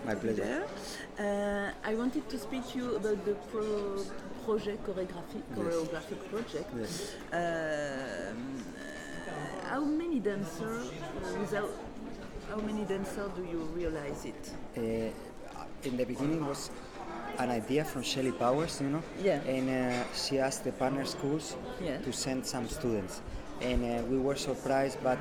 My pleasure. there. I wanted to speak to you about the choreographic project. Yes. How many dancers without how many dancers do you realize it? In the beginning was an idea from Shelley Powers, Yeah. and she asked the partner schools Yeah. to send some students. And we were surprised, but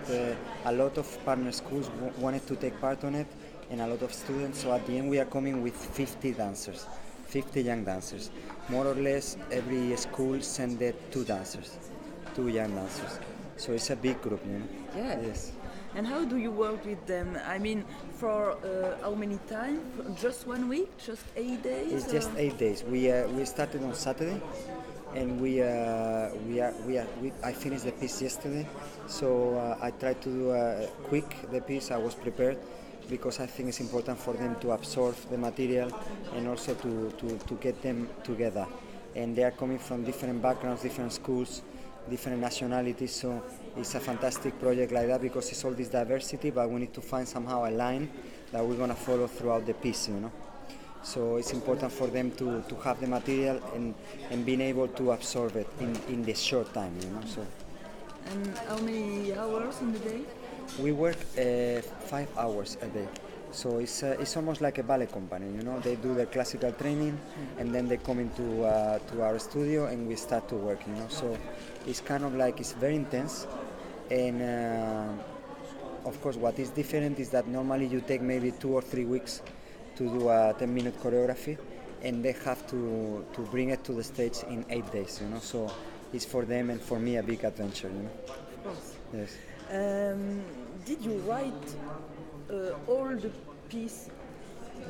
a lot of partner schools wanted to take part on it, and a lot of students. So at the end, we are coming with 50 dancers, 50 young dancers. More or less, every school sent two dancers, two young dancers. So it's a big group, Yeah. Yes. And how do you work with them? I mean, for how many time? Just 1 week? Just 8 days? It's just 8 days. We started on Saturday, and I finished the piece yesterday. So I tried to do quick the piece. I was prepared because I think it's important for them to absorb the material and also to get them together. And they are coming from different backgrounds, different schools, different nationalities. So it's a fantastic project like that because it's all this diversity, but we need to find somehow a line that we're going to follow throughout the piece, So it's important for them to have the material and being able to absorb it in this short time, So And how many hours in the day? we work 5 hours a day. So it's almost like a ballet company, They do their classical training, and then they come into to our studio and we start to work, So it's kind of like it's very intense, and of course what is different is that normally you take maybe 2 or 3 weeks to do a 10-minute choreography, and they have to bring it to the stage in 8 days, So it's for them and for me a big adventure, Of course. Yes. Did you write all the piece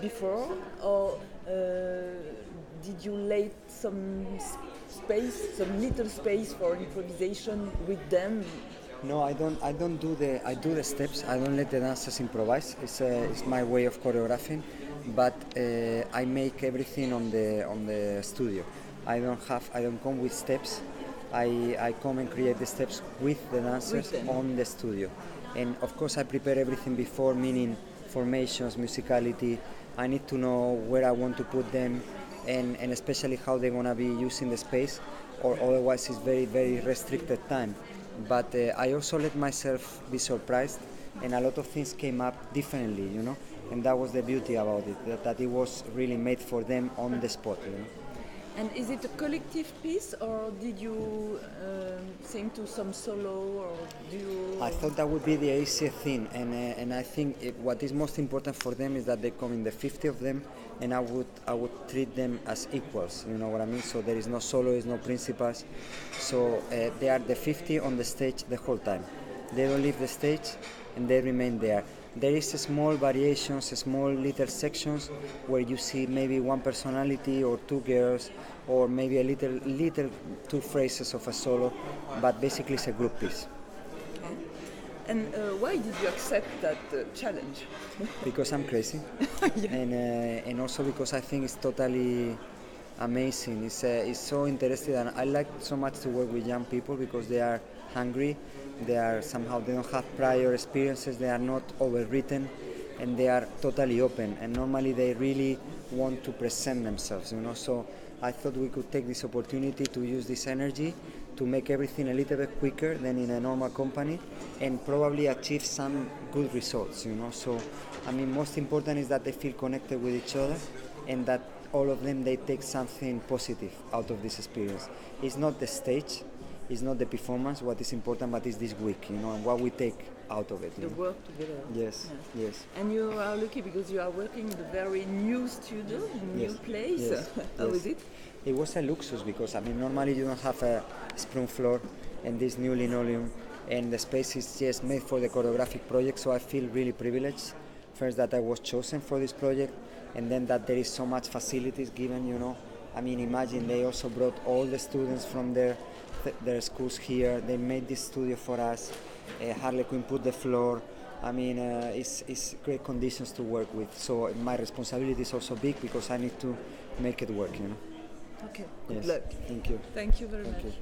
before, or did you lay some space, some little space for improvisation with them? No, I don't. I do the steps. I don't let the dancers improvise. It's my way of choreographing, but I make everything on the studio. I don't come with steps. I come and create the steps with the dancers on the studio, and of course I prepare everything before, meaning formations, musicality. I need to know where I want to put them, and especially how they're gonna be using the space, or otherwise it's very, very restricted time. But I also let myself be surprised, and a lot of things came up differently, and that was the beauty about it, that it was really made for them on the spot, And is it a collective piece, or did you sing to some solo, or do you? I thought that would be the easiest thing, and I think what is most important for them is that they come in the 50 of them, and I would treat them as equals. You know what I mean? So there is no soloists, no principals. So they are the 50 on the stage the whole time. They don't leave the stage, and they remain there. There is small variations, small little sections where you see maybe one personality or two girls, or maybe a little two phrases of a solo, but basically it's a group piece. Okay. And why did you accept that challenge? Because I'm crazy, yeah. and also because I think it's totally amazing. It's so interesting, and I like so much to work with young people because they are hungry. They don't have prior experiences. They are not overwritten, and they are totally open. And normally they really want to present themselves. So I thought we could take this opportunity to use this energy to make everything a little bit quicker than in a normal company, and probably achieve some good results. So I mean, most important is that they feel connected with each other, and that all of them they take something positive out of this experience. It's not the stage. It's not the performance what is important, but it's this week, and what we take out of it. The work together. Yes, yeah. Yes. And you are lucky because you are working in a very new studio, new place. Yes. How is it? It was a luxus because, normally you don't have a spoon floor and this new linoleum, and the space is just made for the choreographic project, so I feel really privileged. First, that I was chosen for this project, and then that there is so much facilities given, imagine they also brought all the students from their schools here. They made this studio for us. Harley Quinn put the floor. It's great conditions to work with. So my responsibility is also big because I need to make it work. Okay. Good yes. luck. Thank you. Thank you very much. You.